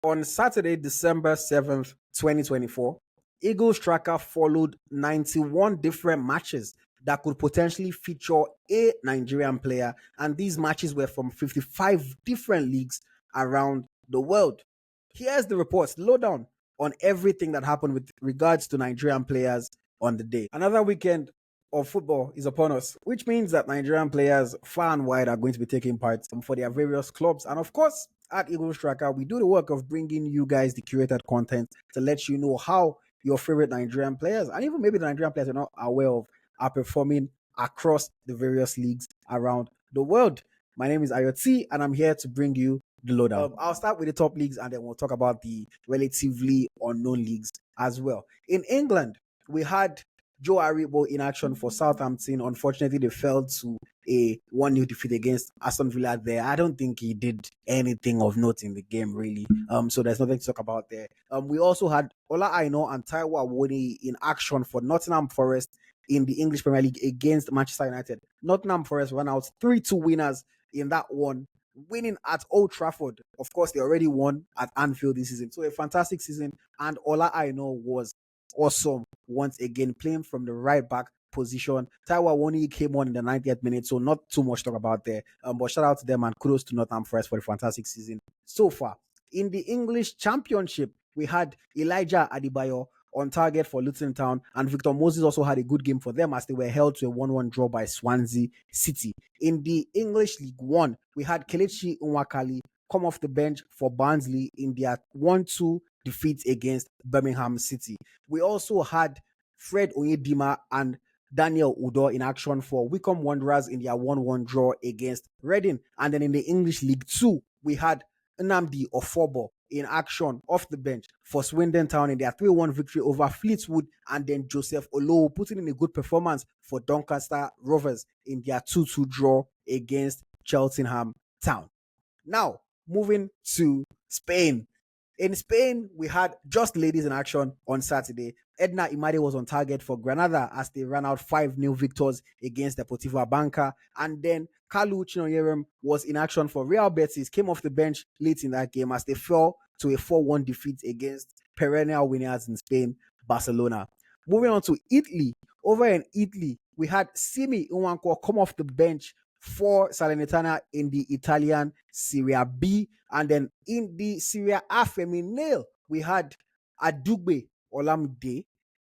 On Saturday, December 7th, 2024, EaglesTracker followed 91 different matches that could potentially feature a Nigerian player, and these matches were from 55 different leagues around the world. Here's the reports, lowdown on everything that happened with regards to Nigerian players on the day. Another weekend of football is upon us, which means that Nigerian players far and wide are going to be taking part for their various clubs. And of course, at EaglesTracker, we do the work of bringing you guys the curated content to let you know how your favorite Nigerian players, and even maybe the Nigerian players you're not aware of, are performing across the various leagues around the world. My name is Ayoti, and I'm here to bring you the lowdown. I'll start with the top leagues, and then we'll talk about the relatively unknown leagues as well. In England, we had Joe Aribo in action for Southampton. Unfortunately, they fell to a 1-0 defeat against Aston Villa there. I don't think he did anything of note in the game, really. So there's nothing to talk about there. We also had Ola Aina and Taiwo Awoniyi in action for Nottingham Forest in the English Premier League against Manchester United. Nottingham Forest ran out 3-2 winners in that one, winning at Old Trafford. Of course, they already won at Anfield this season. So a fantastic season. And Ola Aina was awesome once again, playing from the right back position. Taiwo Awoniyi came on in the 90th minute, so not too much to talk about there. But shout out to them and kudos to Nottingham Forest for the fantastic season so far. In the English Championship, we had Elijah Adebayo on target for Luton Town, and Victor Moses also had a good game for them as they were held to a 1-1 draw by Swansea City. In the English League One, we had Kelechi Nwakali come off the bench for Barnsley in their 1-2 defeat against Birmingham City. We also had Fred Onyedima and Daniel Udo in action for Wycombe Wanderers in their 1-1 draw against Reading. And then in the English League Two, we had Nnamdi Ofobo in action off the bench for Swindon Town in their 3-1 victory over Fleetwood, and then Joseph Olowo putting in a good performance for Doncaster Rovers in their 2-2 draw against Cheltenham Town. Now, moving to Spain. In Spain, we had just ladies in action on Saturday. Edna Imade was on target for Granada as they ran out 5-0 victors against Deportivo Abanca. And then Kalu Chinoyerem was in action for Real Betis, came off the bench late in that game as they fell to a 4-1 defeat against perennial winners in Spain, Barcelona. Moving on to Italy. Over in Italy, we had Simi Nwankwo come off the bench for Salernitana in the Italian Serie B. And then in the Serie A Femminile, we had Adugbe Olamide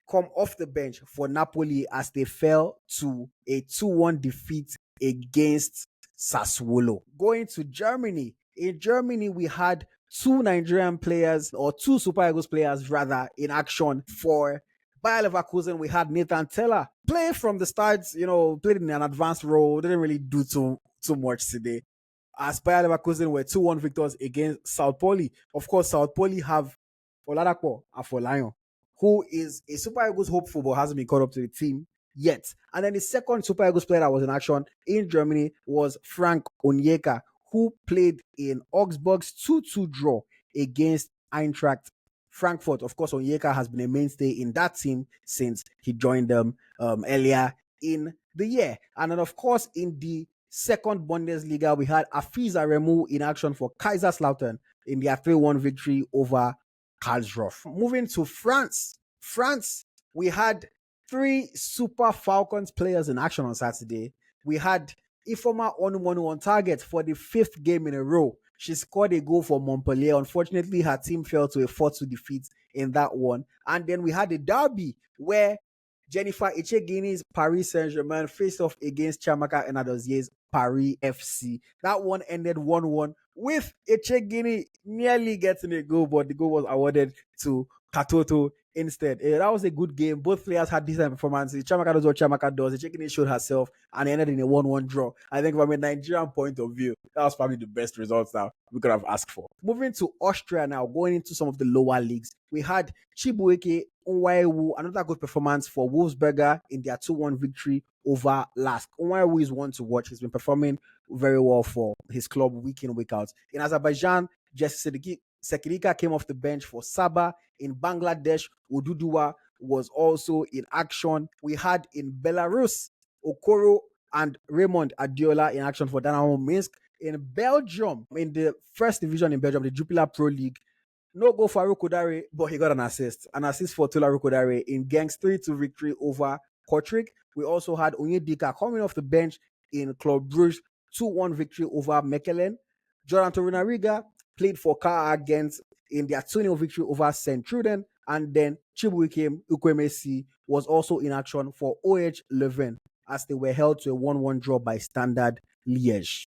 come off the bench for Napoli as they fell to a 2-1 defeat against Sassuolo. Going to Germany. In Germany, we had two Nigerian players, or two Super Eagles players rather, in action for Bayer Leverkusen. We had Nathan Teller play from the start, played in an advanced role, didn't really do too much today. As Bayer Leverkusen were 2-1 victors against South Pauli. Of course, South Pauli have Oladapo Afolayan, who is a Super Eagles hopeful but hasn't been caught up to the team yet. And then the second Super Eagles player that was in action in Germany was Frank Onyeka, who played in Augsburg's 2-2 draw against Eintracht Frankfurt. Of course, Onyeka has been a mainstay in that team since he joined them earlier in the year. And then, of course, in the second Bundesliga, we had Afiz Aremu in action for Kaiserslautern in their 3-1 victory over Karlsruhe. Moving to France. We had three Super Falcons players in action on Saturday. We had Ifeoma Onumonu on target for the 5th game in a row. She scored a goal for Montpellier. Unfortunately, her team fell to a 4-2 defeat in that one. And then we had the derby where Jennifer Echegini's Paris Saint-Germain faced off against Chiamaka Enadozier's Paris FC. That one ended 1-1 with Echegini nearly getting a goal, but the goal was awarded to Katoto instead. That was a good game. Both players had decent performances. Chiamaka does what Chiamaka does. Echegini showed herself and ended in a 1-1 draw. I think from a Nigerian point of view, that was probably the best results that we could have asked for. Moving to Austria now, going into some of the lower leagues, we had Chibuike Onwaewu, another good performance for Wolfsberger in their 2-1 victory over Lask. Onwaewu is one to watch. He's been performing very well for his club week in, week out. In Azerbaijan, Jesse Sekirika came off the bench for Sabah. In Bangladesh, Oduduwa was also in action. We had in Belarus, Okoro and Raymond Adiola in action for Dynamo Minsk. In Belgium, in the first division in Belgium, the Jupiler Pro League, No goal for Arokodare, but he got an assist. An assist for Tola Arokodare in Gang's 3-2 victory over Kortrijk. We also had Onyedika coming off the bench in Club Brugge 2-1 victory over Mechelen. Jonathan Torunariga played for Car against in their 2-0 victory over St. Truden. And then Chibuike Ukwemesi was also in action for OH Leuven as they were held to a 1-1 draw by Standard Liège.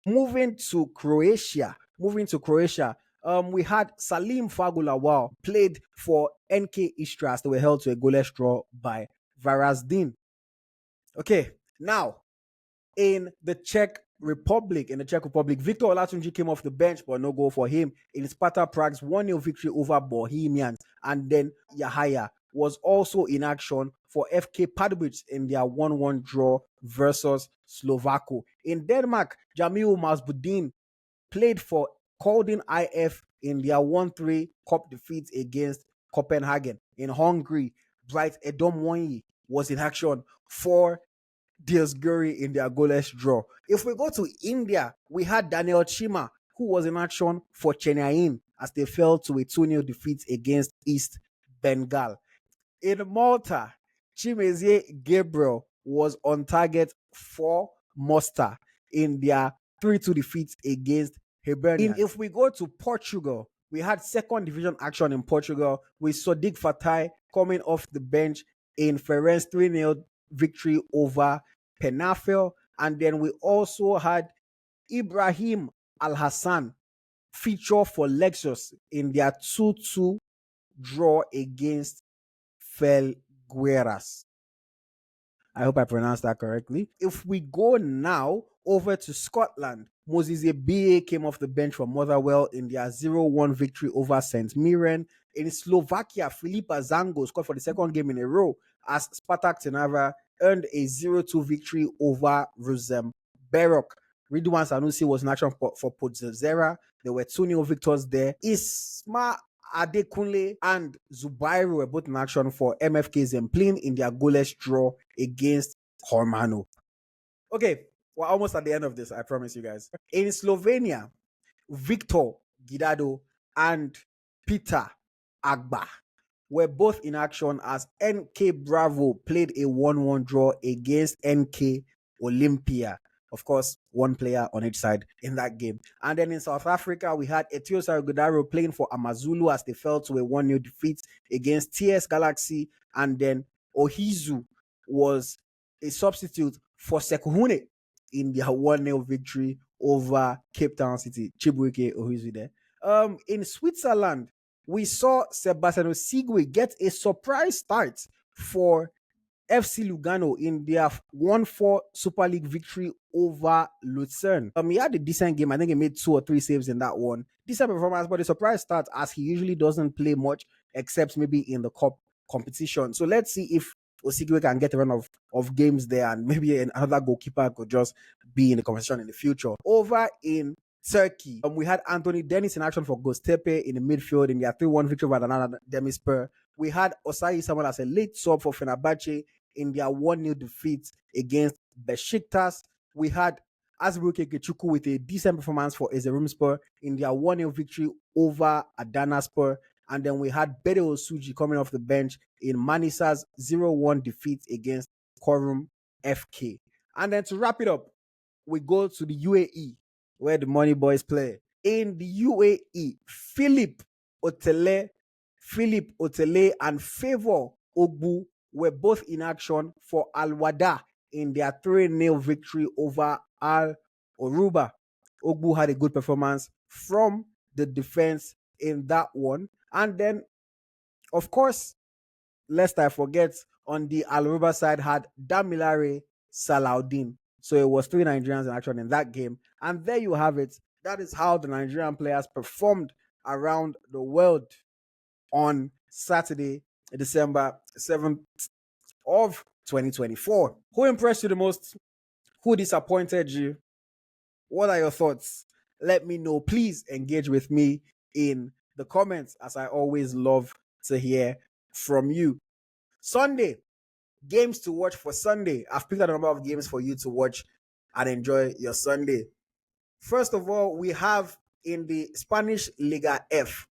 Moving to Croatia, we had Salim Fagulawal played for NK Istra as they were held to a goalless draw by Varazdin. Okay, now in the Czech Republic, Victor Olatunji came off the bench, but no goal for him in Sparta Prague's 1-0 victory over Bohemians. And then Yahaya was also in action for FK Pardubice in their 1-1 draw versus Slovako. In Denmark, Jamil Masbudin played for Kolding IF in their 1-3 cup defeat against Copenhagen. In Hungary, Bright Edomwonyi was in action for Diosguri in their goalless draw. If we go to India, we had Daniel Chima, who was in action for Chennai as they fell to a 2-0 defeat against East Bengal. In Malta, Chimezie Gabriel was on target for Mostar in their 3-2 defeat against Hibernian. If we go to Portugal, we had second division action in Portugal with Sadiq Fatai coming off the bench in Ferenc 3-0 victory over Penafel. And then we also had Ibrahim Al-Hassan feature for Lexus in their 2-2 draw against Felgueiras. I hope I pronounced that correctly. If we go now over to Scotland, Moses Ebie came off the bench for Motherwell in their 0-1 victory over St. Mirren. In Slovakia, Filipa Zango scored for the second game in a row as Spartak Trnava earned a 0-2 victory over Ruzem Berok. Ridwan Sanusi was in action for Podzera. There were 2-0 victors there. Isma Adekunle and Zubairu were both in action for MFK Zemplin in their goalless draw against Hormano. Okay, we're almost at the end of this, I promise you guys. In Slovenia, Victor Gidado and Peter Agba were both in action as NK Bravo played a 1-1 draw against NK Olympia. Of course, one player on each side in that game. And then in South Africa, we had Etios Arokodare playing for Amazulu as they fell to a 1-0 defeat against TS Galaxy. And then Ohizu was a substitute for Sekuhune in their 1-0 victory over Cape Town City. Chibuike Ohizu there. In Switzerland, we saw Sebastiano Sigwe get a surprise start for FC Lugano in their 1-4 Super League victory over Lucerne. He had a decent game. I think he made 2 or 3 saves in that one. Decent performance, but a surprise start as he usually doesn't play much except maybe in the cup competition. So let's see if Osigwe can get a run of games there and maybe another goalkeeper could just be in the conversation in the future. Over in Turkey, we had Anthony Dennis in action for Göztepe in the midfield in their 3-1 victory over Adana Demirspor. We had Osayi Samuel as a late sub for Fenerbahce in their 1-0 defeat against Besiktas. We had Azbuke Kechukwu with a decent performance for Ezerumspor in their 1-0 victory over Adanaspor. And then we had Bede Osuji coming off the bench in Manisa's 0-1 defeat against Quorum FK. And then to wrap it up, we go to the UAE, where the Money Boys play. In the UAE, Philip Otele and Favor Ogbu were both in action for Al Wada in their 3-0 victory over Al Oruba. Ogbu had a good performance from the defense in that one. And then, of course, lest I forget, on the Al Oruba side had Damilare Salaudin. So it was 3 Nigerians in action in that game. And there you have it. That is how the Nigerian players performed around the world on Saturday, December 7th of 2024. Who impressed you the most? Who disappointed you? What are your thoughts? Let me know. Please engage with me in the comments, as I always love to hear from you. Sunday, games to watch for Sunday. I've picked out a number of games for you to watch and enjoy your Sunday. First of all, we have in the Spanish Liga F,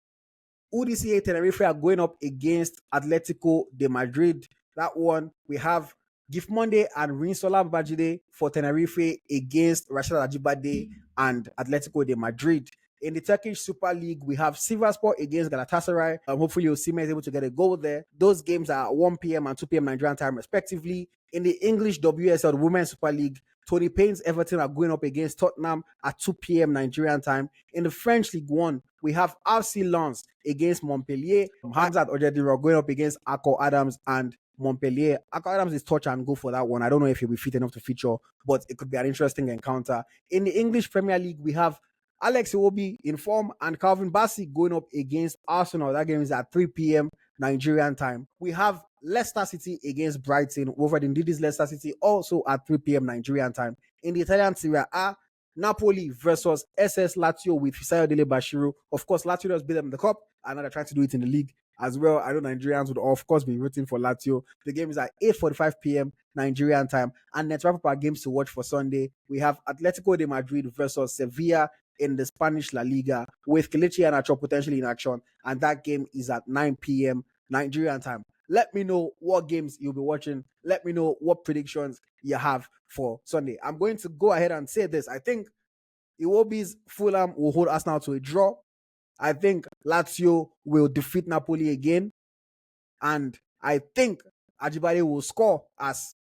UDCA Tenerife are going up against Atletico de Madrid. That one, we have Gift Monday and Rinsola Babajide for Tenerife against Rashad Ajibade and Atletico de Madrid. In the Turkish Super League, we have Sivasspor against Galatasaray. Hopefully, Osimhen is able to get a goal there. Those games are at 1 p.m. and 2 p.m. Nigerian time, respectively. In the English WSL, the Women's Super League, Tony Payne's Everton are going up against Tottenham at 2 p.m. Nigerian time. In the French League 1, we have RC Lens against Montpellier. Hamzat Ojediro are going up against Akko Adams and Montpellier. Akko Adams is touch and go for that one. I don't know if he'll be fit enough to feature, but it could be an interesting encounter. In the English Premier League, we have Alex Iwobi in form and Calvin Bassey going up against Arsenal. That game is at 3 p.m. Nigerian time. We have Leicester City against Brighton. Over in Didi's Leicester City also at 3 p.m. Nigerian time. In the Italian Serie A, Napoli versus SS Lazio with Fisayo Dele Bashiru. Of course, Lazio just beat them in the cup, and now they're trying to do it in the league as well. I know Nigerians would, of course, be rooting for Lazio. The game is at 8:45 p.m. Nigerian time. And let's wrap up our games to watch for Sunday. We have Atletico de Madrid versus Sevilla in the Spanish La Liga with Kelechi Iheanacho potentially in action, and that game is at 9 p.m. Nigerian time. Let me know what games you'll be watching. Let me know what predictions you have for Sunday. I'm going to go ahead and say this. I think Iwobi's Fulham will hold Arsenal to a draw. I think Lazio will defeat Napoli again. And I think Ajibade will score as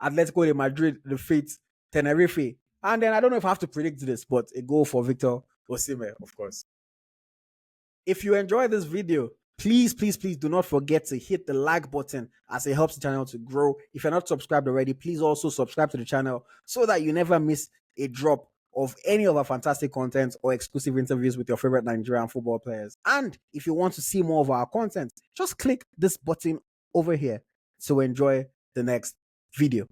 Atletico de Madrid defeats Tenerife. And then I don't know if I have to predict this, but a goal for Victor Osimhen, of course. If you enjoyed this video, please do not forget to hit the like button as it helps the channel to grow. If you're not subscribed already, please also subscribe to the channel so that you never miss a drop of any of our fantastic content or exclusive interviews with your favorite Nigerian football players. And if you want to see more of our content, just click this button over here to enjoy the next video.